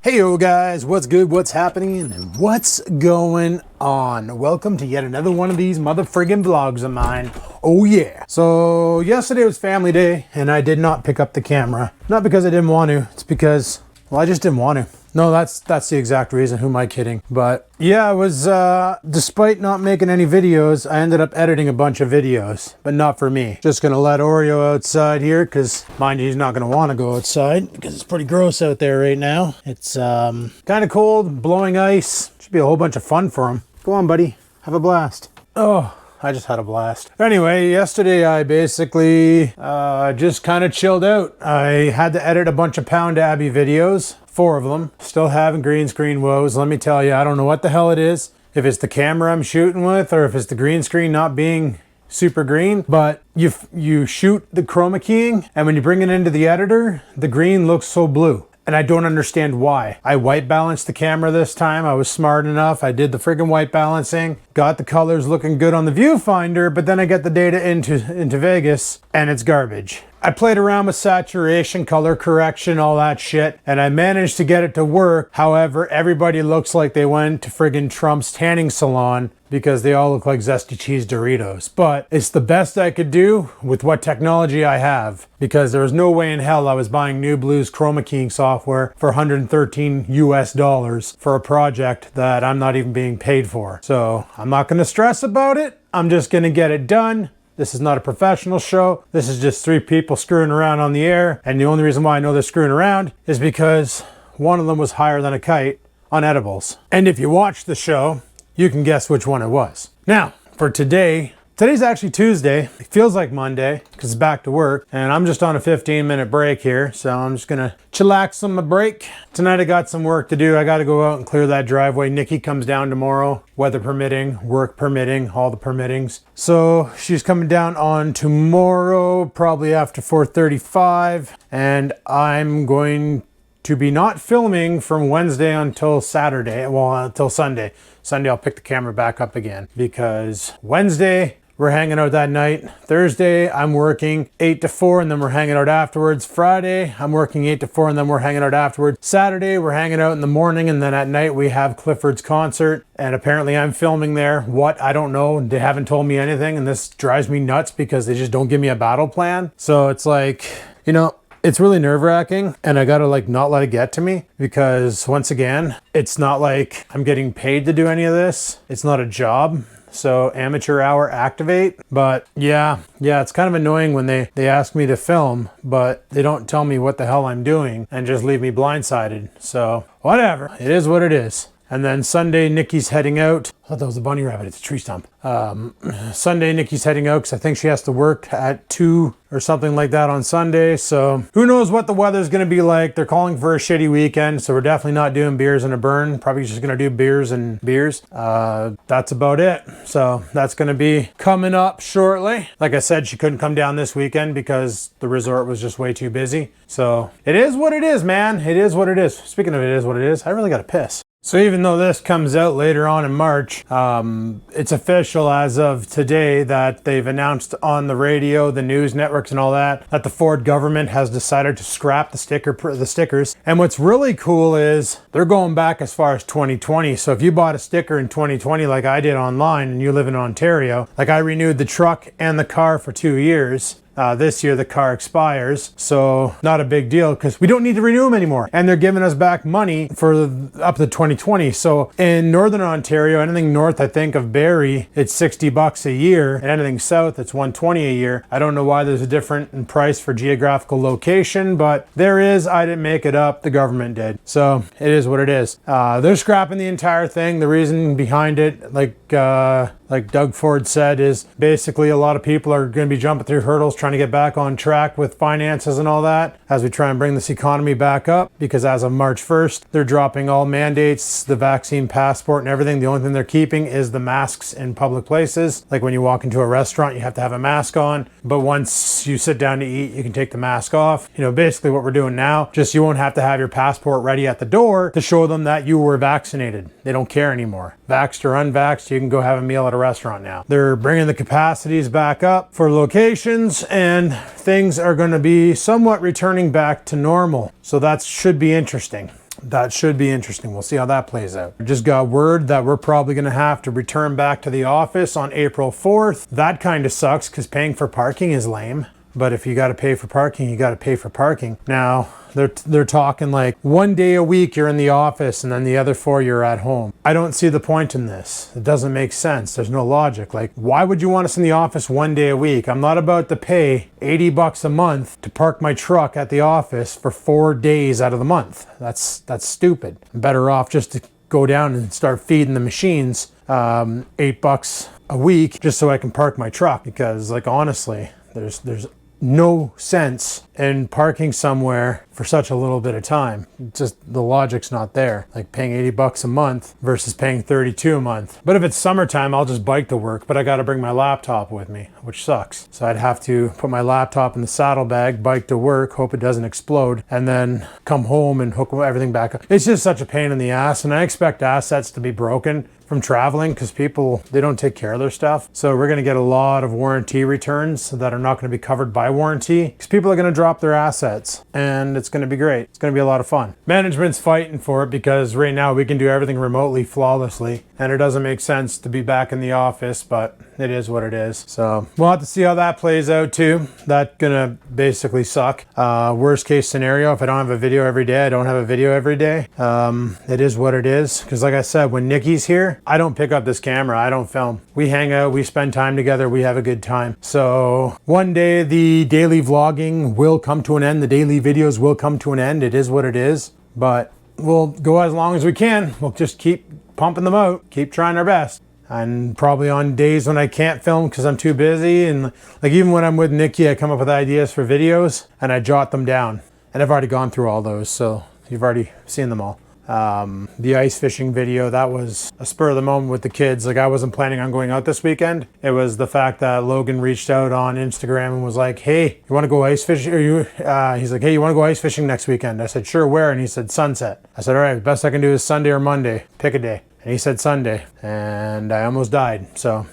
Hey yo guys, what's good, what's happening, and what's going on? Welcome to yet another one of these mother friggin' vlogs of mine. Oh yeah. So yesterday was family day and I did not pick up the camera. Not because I didn't want to, it's because, well, I just didn't want to. No, that's the exact reason. Who am I kidding? But yeah, I was, despite not making any videos, I ended up editing a bunch of videos, but not for me. Just gonna let Oreo outside here, because mind you, he's not gonna want to go outside, because it's pretty gross out there right now. It's, kind of cold, blowing ice. Should be a whole bunch of fun for him. Go on, buddy. Have a blast. Oh, I just had a blast. Anyway, yesterday I basically, just kind of chilled out. I had to edit a bunch of Pound Abbey videos. 4 of them. Still having green screen woes. Let me tell you, I don't know what the hell it is. If it's the camera I'm shooting with or if it's the green screen not being super green, but you shoot the chroma keying and when you bring it into the editor, the green looks so blue. And I don't understand why. I white balanced the camera this time. I was smart enough. I did the friggin' white balancing, got the colors looking good on the viewfinder, but then I get the data into Vegas and it's garbage. I played around with saturation, color correction, all that shit, and I managed to get it to work. However, everybody looks like they went to friggin' Trump's tanning salon because they all look like zesty cheese Doritos. But it's the best I could do with what technology I have, because there was no way in hell I was buying New Blue's chroma keying software for $113 US for a project that I'm not even being paid for. So I'm not gonna stress about it. I'm just gonna get it done. This is not a professional show. This is just 3 people screwing around on the air. And the only reason why I know they're screwing around is because one of them was higher than a kite on edibles. And if you watch the show, you can guess which one it was. Now, for today, today's actually Tuesday. It feels like Monday because it's back to work. And I'm just on a 15-minute break here. So I'm just gonna chillax on my break. Tonight I got some work to do. I gotta go out and clear that driveway. Nikki comes down tomorrow, weather permitting, work permitting, all the permittings. So she's coming down on tomorrow, probably after 4:35. And I'm going to be not filming from Wednesday until Saturday, well, until Sunday. Sunday I'll pick the camera back up again because Wednesday we're hanging out that night. Thursday I'm working 8 to 4 and then we're hanging out afterwards. Friday I'm working 8 to 4 and then we're hanging out afterwards. Saturday we're hanging out in the morning and then at night we have Clifford's concert and apparently I'm filming there. What? I don't know. They haven't told me anything and this drives me nuts because they just don't give me a battle plan. So it's like, you know, it's really nerve-wracking and I gotta like not let it get to me because once again, it's not like I'm getting paid to do any of this. It's not a job. So amateur hour activate. But yeah, it's kind of annoying when they ask me to film, but they don't tell me what the hell I'm doing and just leave me blindsided. So whatever, it is what it is. And then Sunday, Nikki's heading out. I thought that was a bunny rabbit, it's a tree stump. Sunday, Nikki's heading out because I think she has to work at 2 or something like that on Sunday. So who knows what the weather's gonna be like. They're calling for a shitty weekend. So we're definitely not doing beers and a burn. Probably just gonna do beers and beers. That's about it. So that's gonna be coming up shortly. Like I said, she couldn't come down this weekend because the resort was just way too busy. So it is what it is, man. It is what it is. Speaking of it is what it is, I really gotta piss. So even though this comes out later on in March, it's official as of today that they've announced on the radio, the news networks and all that the Ford government has decided to scrap the stickers. And what's really cool is they're going back as far as 2020. So if you bought a sticker in 2020 like I did online and you live in Ontario, like I renewed the truck and the car for 2 years. This year the car expires, so not a big deal because we don't need to renew them anymore. And they're giving us back money for up to 2020. So in Northern Ontario, anything north, I think, of Barrie, it's $60 a year. And anything south, it's $120 a year. I don't know why there's a difference in price for geographical location, but there is. I didn't make it up. The government did. So it is what it is. They're scrapping the entire thing. The reason behind it, like Doug Ford said, is basically a lot of people are going to be jumping through hurdles trying to get back on track with finances and all that as we try and bring this economy back up, because as of March 1st, they're dropping all mandates, the vaccine passport and everything. The only thing they're keeping is the masks in public places. Like when you walk into a restaurant, you have to have a mask on, but once you sit down to eat, you can take the mask off. You know, basically what we're doing now, just you won't have to have your passport ready at the door to show them that you were vaccinated. They don't care anymore. Vaxxed or unvaxxed, you can go have a meal at a restaurant now. They're bringing the capacities back up for locations and things are going to be somewhat returning back to normal. So that should be interesting. that should be interesting. We'll see how that plays out. I just got word that we're probably going to have to return back to the office on April 4th. That kind of sucks because paying for parking is lame. But if you got to pay for parking, you got to pay for parking. Now, they're talking like 1 day a week you're in the office and then the other 4 you're at home. I don't see the point in this. It doesn't make sense. There's no logic. Like, why would you want us in the office 1 day a week? I'm not about to pay $80 a month to park my truck at the office for 4 days out of the month. That's stupid. I'm better off just to go down and start feeding the machines $8 a week just so I can park my truck. Because, like, honestly, there's no sense in parking somewhere for such a little bit of time. Just the logic's not there. Like paying $80 a month versus paying $32 a month. But if it's summertime, I'll just bike to work, but I got to bring my laptop with me, which sucks. So I'd have to put my laptop in the saddlebag, bike to work, hope it doesn't explode, and then come home and hook everything back up. It's just such a pain in the ass, and I expect assets to be broken from traveling because people, they don't take care of their stuff. So we're going to get a lot of warranty returns that are not going to be covered by warranty because people are going to drop their assets, and it's going to be great. It's going to be a lot of fun. Management's fighting for it because right now we can do everything remotely flawlessly, and it doesn't make sense to be back in the office, but it is what it is. So we'll have to see how that plays out too. That's gonna basically suck. Worst case scenario, if I don't have a video every day, I don't have a video every day. It is what it is. Because like I said, when Nikki's here, I don't pick up this camera. I don't film. We hang out, we spend time together, we have a good time. So one day the daily vlogging will come to an end. The daily videos will come to an end. It is what it is. But we'll go as long as we can. We'll just keep pumping them out, keep trying our best. And probably on days when I can't film because I'm too busy, and like even when I'm with Nikki, I come up with ideas for videos and I jot them down. And I've already gone through all those, so you've already seen them all. The ice fishing video, that was a spur of the moment with the kids. Like I wasn't planning on going out this weekend. It was the fact that Logan reached out on Instagram and was like, hey, you want to go ice fishing? He's like, hey, you want to go ice fishing next weekend? I said, sure, where? And he said, Sunset. I said, all right, the best I can do is Sunday or Monday. Pick a day. And he said Sunday, and I almost died. So,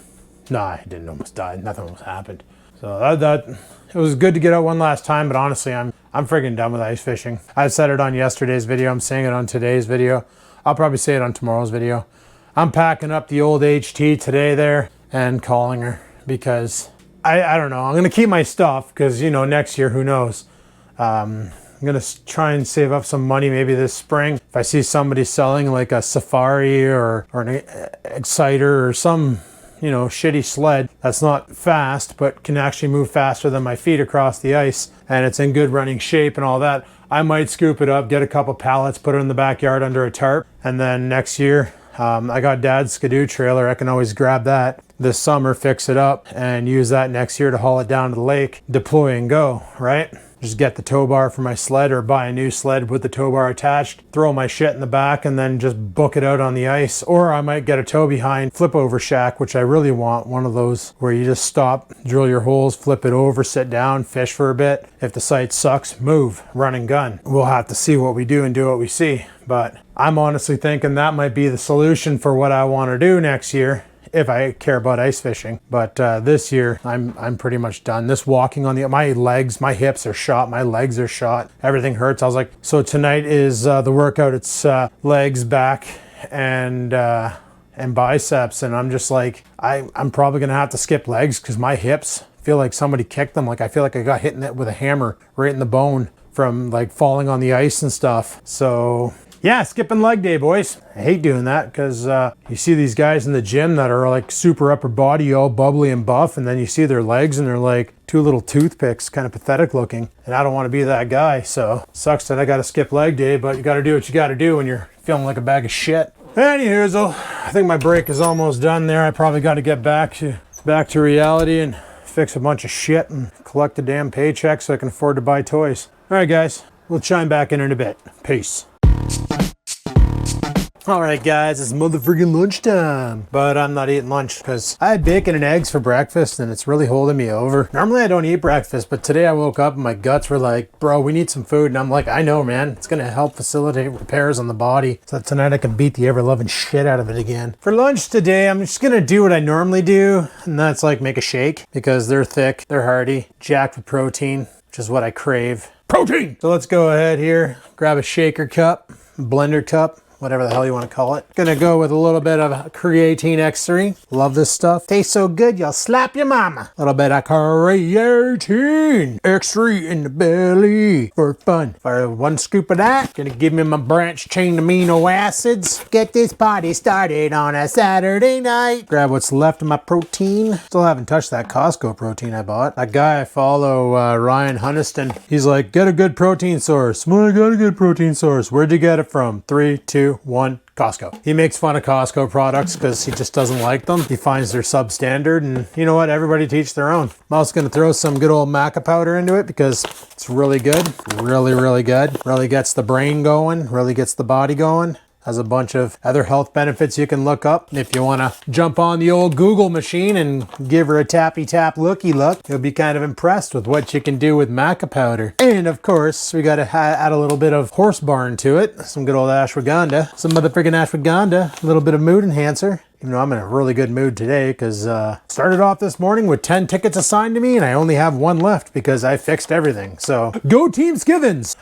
no, I didn't almost die. Nothing almost happened. So that it was good to get out one last time, but honestly, I'm friggin' done with ice fishing. I said it on yesterday's video. I'm saying it on today's video. I'll probably say it on tomorrow's video. I'm packing up the old HT today there and calling her because I don't know. I'm going to keep my stuff because, you know, next year, who knows? I'm going to try and save up some money maybe this spring. If I see somebody selling like a Safari or an Exciter or some, you know, shitty sled that's not fast but can actually move faster than my feet across the ice and it's in good running shape and all that, I might scoop it up, get a couple pallets, put it in the backyard under a tarp, and then next year I got Dad's Skidoo trailer. I can always grab that this summer, fix it up, and use that next year to haul it down to the lake, deploy and go, right? Just get the tow bar for my sled or buy a new sled with the tow bar attached, throw my shit in the back, and then just book it out on the ice. Or I might get a tow behind flip over shack, which I really want, one of those where you just stop, drill your holes, flip it over, sit down, fish for a bit. If the site sucks, move, run and gun. We'll have to see what we do and do what we see. But I'm honestly thinking that might be the solution for what I want to do next year, if I care about ice fishing. But this year I'm pretty much done. This walking on my legs, my hips are shot, my legs are shot, everything hurts. I was like, so tonight is the workout. It's legs, back, and biceps, and I'm just like, I'm probably gonna have to skip legs because my hips feel like somebody kicked them. Like I feel like I got hit in it with a hammer right in the bone from like falling on the ice and stuff. So yeah, skipping leg day, boys. I hate doing that because you see these guys in the gym that are like super upper body, all bubbly and buff, and then you see their legs and they're like two little toothpicks, kind of pathetic looking. And I don't want to be that guy, so sucks that I got to skip leg day, but you got to do what you got to do when you're feeling like a bag of shit. Anywho, I think my break is almost done there. I probably got to get back to reality and fix a bunch of shit and collect a damn paycheck so I can afford to buy toys. All right, guys, we'll chime back in a bit. Peace. Alright guys, it's motherfucking lunchtime, but I'm not eating lunch because I had bacon and eggs for breakfast and it's really holding me over. Normally I don't eat breakfast, but today I woke up and my guts were like, bro, we need some food. And I'm like, I know, man, it's going to help facilitate repairs on the body so that tonight I can beat the ever-loving shit out of it again. For lunch today, I'm just going to do what I normally do, and that's like make a shake because they're thick, they're hearty, jacked with protein, which is what I crave. Protein! So let's go ahead here, grab a shaker cup. blender cup, whatever the hell you want to call it. Gonna go with a little bit of creatine X3. Love this stuff. Tastes so good, you'll slap your mama. A little bit of creatine X3 in the belly for fun. Fire 1 scoop of that. Gonna give me my branch chain amino acids. Get this party started on a Saturday night. Grab what's left of my protein. Still haven't touched that Costco protein I bought. That guy I follow, Ryan Huniston, he's like, get a good protein source. Well, I got a good protein source. Where'd you get it from? 3, 2, 1, Costco. He makes fun of Costco products because he just doesn't like them. He finds they're substandard, and you know what? Everybody teach their own. I'm also going to throw some good old maca powder into it because it's really good. Really, really good. Really gets the brain going. Really gets the body going. Has a bunch of other health benefits you can look up. If you want to jump on the old Google machine and give her a tappy tap looky look, you'll be kind of impressed with what you can do with maca powder. And of course, we got to add a little bit of horse barn to it. Some good old ashwagandha. Some motherfucking ashwagandha. A little bit of mood enhancer. Even though I'm in a really good mood today because started off this morning with 10 tickets assigned to me and I only have 1 left because I fixed everything. So go Team Skivinz.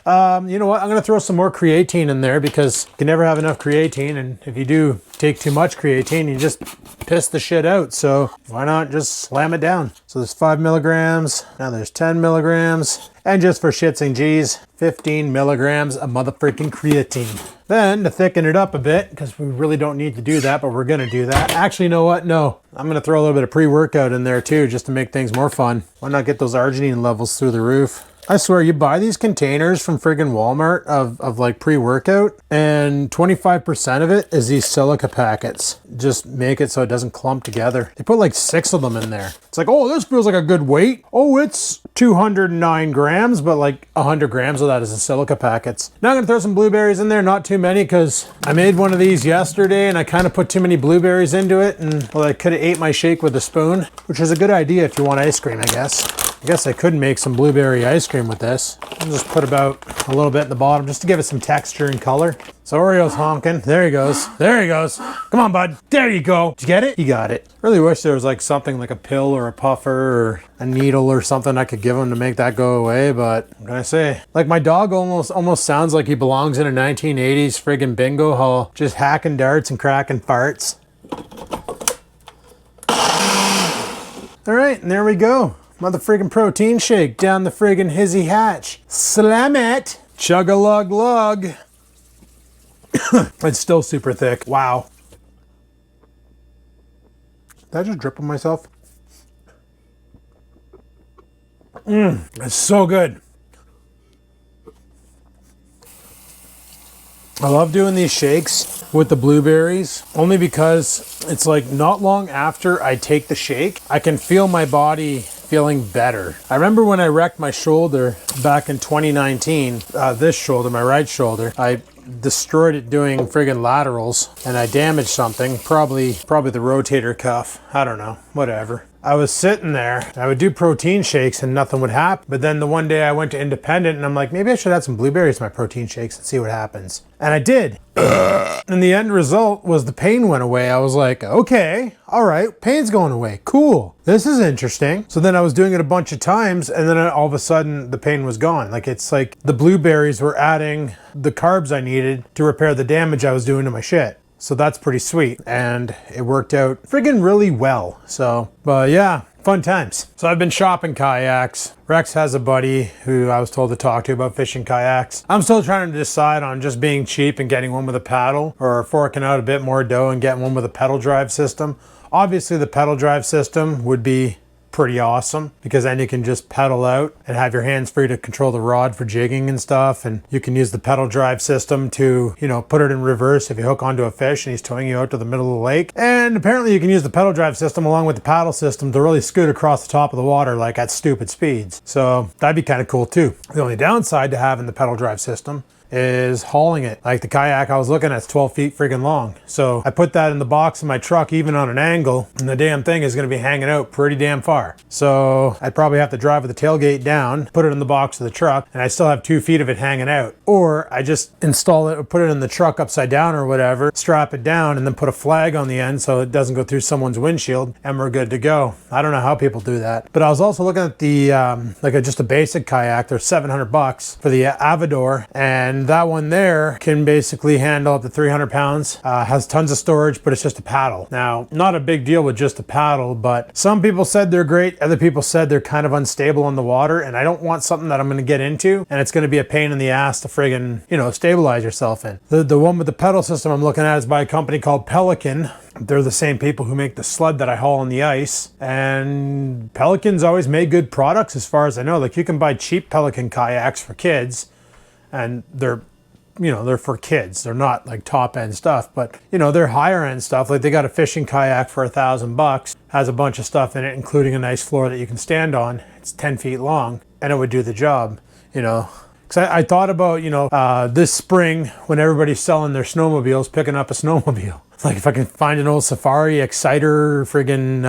You know what? I'm going to throw some more creatine in there because you can never have enough creatine. And if you do take too much creatine, you just piss the shit out. So why not just slam it down? So there's 5 milligrams. Now there's 10 milligrams. And just for shits and G's, 15 milligrams of motherfucking creatine. Then to thicken it up a bit, because we really don't need to do that, but we're gonna do that. Actually, you know what? No, I'm gonna throw a little bit of pre-workout in there too, just to make things more fun. Why not get those arginine levels through the roof? I swear, you buy these containers from friggin' Walmart of like pre-workout, and 25% of it is these silica packets. Just make it so it doesn't clump together. They put like 6 of them in there. It's like, oh, this feels like a good weight. Oh, it's 209 grams, but like 100 grams of that is the silica packets. Now I'm gonna throw some blueberries in there, not too many, because I made one of these yesterday and I kind of put too many blueberries into it, and well, I could have ate my shake with a spoon, which is a good idea if you want ice cream, I guess. I guess I could make some blueberry ice cream with this. I'll just put about a little bit in the bottom just to give it some texture and color. So Oreo's honking. There he goes. There he goes. Come on, bud. There you go. Did you get it? You got it. Really wish there was like something like a pill or a puffer or a needle or something I could give him to make that go away, but what can I say? Like my dog almost sounds like he belongs in a 1980s friggin' bingo hall, just hacking darts and cracking farts. All right, and there we go. Mother friggin' protein shake down the friggin' hizzy hatch. Slam it! Chug-a-lug-lug. It's still super thick. Wow. Did I just drip on myself? It's so good. I love doing these shakes with the blueberries only because it's like not long after I take the shake, I can feel my body feeling better. I remember when I wrecked my shoulder back in 2019, this shoulder, my right shoulder, I destroyed it doing friggin' laterals and I damaged something, probably the rotator cuff. I don't know, whatever. I was sitting there, I would do protein shakes and nothing would happen. But then the one day I went to Independent and I'm like, maybe I should add some blueberries to my protein shakes and see what happens. And I did. And the end result was the pain went away. I was like, okay, all right, pain's going away. Cool. This is interesting. So then I was doing it a bunch of times and then all of a sudden the pain was gone. Like it's like the blueberries were adding the carbs I needed to repair the damage I was doing to my shit. So that's pretty sweet. And it worked out friggin' really well. So, but yeah, fun times. So I've been shopping kayaks. Rex has a buddy who I was told to talk to about fishing kayaks. I'm still trying to decide on just being cheap and getting one with a paddle or forking out a bit more dough and getting one with a pedal drive system. Obviously the pedal drive system would be pretty awesome because then you can just pedal out and have your hands free to control the rod for jigging and stuff, and you can use the pedal drive system to, you know, put it in reverse if you hook onto a fish and he's towing you out to the middle of the lake. And apparently you can use the pedal drive system along with the paddle system to really scoot across the top of the water like at stupid speeds. So that'd be kind of cool too. The only downside to having the pedal drive system is hauling it. Like the kayak I was looking at is 12 feet friggin' long. So I put that in the box of my truck even on an angle and the damn thing is gonna be hanging out pretty damn far. So I'd probably have to drive with the tailgate down, put it in the box of the truck, and I still have 2 feet of it hanging out. Or I just install it or put it in the truck upside down or whatever, strap it down and then put a flag on the end so it doesn't go through someone's windshield and we're good to go. I don't know how people do that. But I was also looking at the, just a basic kayak. They're $700 for the Avador, and And that one there can basically handle up to 300 pounds. Has tons of storage, but it's just a paddle. Now, not a big deal with just a paddle, but some people said they're great. Other people said they're kind of unstable on the water, and I don't want something that I'm gonna get into, and it's gonna be a pain in the ass to friggin', you know, stabilize yourself in. The one with the pedal system I'm looking at is by a company called Pelican. They're the same people who make the sled that I haul on the ice, and Pelican's always made good products as far as I know. Like, you can buy cheap Pelican kayaks for kids, and they're, you know, they're for kids. They're not like top end stuff, but you know, they're higher end stuff. Like, they got a fishing kayak for $1,000, has a bunch of stuff in it, including a nice floor that you can stand on. It's 10 feet long, and it would do the job, you know. Because I thought about, you know, this spring when everybody's selling their snowmobiles, picking up a snowmobile. Like, if I can find an old Safari Exciter, friggin'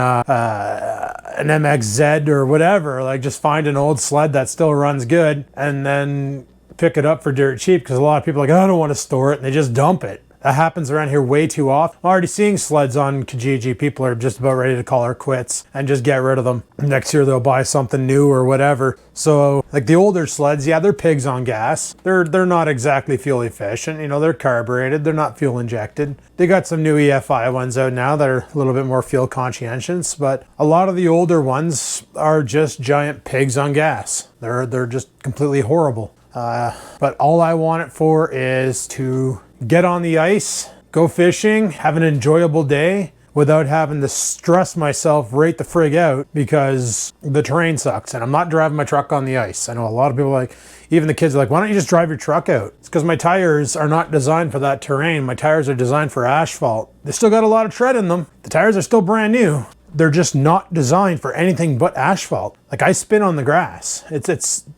an MXZ or whatever, like, just find an old sled that still runs good and then pick it up for dirt cheap, because a lot of people are like, oh, I don't want to store it, and they just dump it. That happens around here way too often. I'm already seeing sleds on Kijiji. People are just about ready to call her quits and just get rid of them. Next year they'll buy something new or whatever. So, like, the older sleds, yeah, they're pigs on gas. They're not exactly fuel efficient. You know, they're carbureted. They're not fuel injected. They got some new EFI ones out now that are a little bit more fuel conscientious, but a lot of the older ones are just giant pigs on gas. They're just completely horrible. But all I want it for is to get on the ice, go fishing, have an enjoyable day without having to stress myself right the frig out because the terrain sucks and I'm not driving my truck on the ice. I know a lot of people, like, even the kids are like, why don't you just drive your truck out? It's because my tires are not designed for that terrain. My tires are designed for asphalt. They still got a lot of tread in them. The tires are still brand new. They're just not designed for anything but asphalt. Like, I spin on the grass.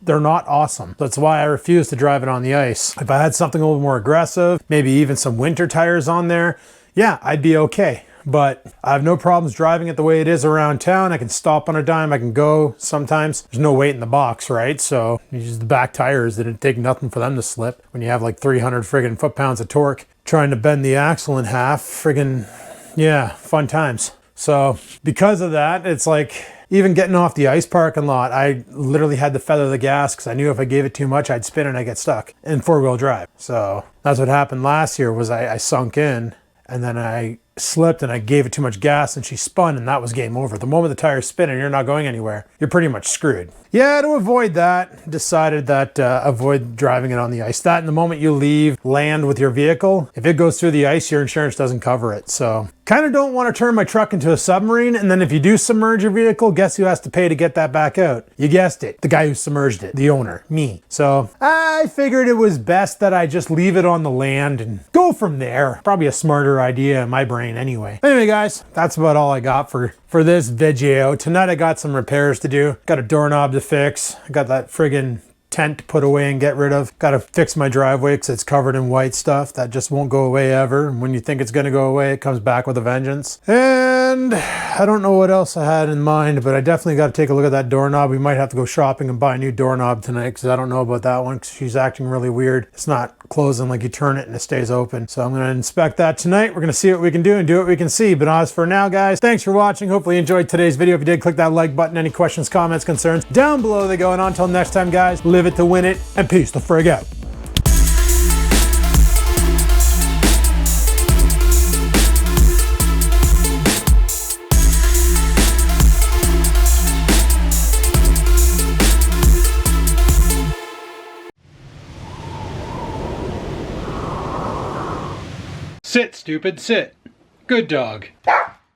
They're not awesome. That's why I refuse to drive it on the ice. If I had something a little more aggressive, maybe even some winter tires on there, yeah, I'd be okay. But I have no problems driving it the way it is around town. I can stop on a dime. I can go sometimes. There's no weight in the box, right? So you use the back tires. It'd take nothing for them to slip. When you have like 300 friggin' foot-pounds of torque, trying to bend the axle in half, friggin', yeah, fun times. So because of that, it's like, even getting off the ice parking lot, I literally had to feather the gas because I knew if I gave it too much, I'd spin and I'd get stuck in four-wheel drive. So that's what happened last year, was I sunk in and then I slipped and I gave it too much gas and she spun, and that was game over. The moment the tire's spinning, you're not going anywhere. You're pretty much screwed. Yeah, to avoid that, decided that avoid driving it on the ice. That, and the moment you leave land with your vehicle, if it goes through the ice, your insurance doesn't cover it. So kind of don't want to turn my truck into a submarine, and then if you do submerge your vehicle, guess who has to pay to get that back out? You guessed it, the guy who submerged it, the owner, me. So I figured it was best that I just leave it on the land and go from there. Probably a smarter idea in my brain anyway. Anyway, guys, that's about all I got for this video. Tonight I got some repairs to do. Got a doorknob to fix. I got that friggin' tent to put away and get rid of. Got to fix my driveway because it's covered in white stuff that just won't go away ever. And when you think it's going to go away, it comes back with a vengeance. And I don't know what else I had in mind, but I definitely got to take a look at that doorknob. We might have to go shopping and buy a new doorknob tonight because I don't know about that one because she's acting really weird. It's not closing, like you turn it and it stays open. So I'm going to inspect that tonight. We're going to see what we can do and do what we can see. But as for now, guys, thanks for watching. Hopefully you enjoyed today's video. If you did, click that like button. Any questions, comments, concerns, down below they go. And until next time, guys, live it to win it, and peace the frig out. Sit, stupid, sit. Good dog.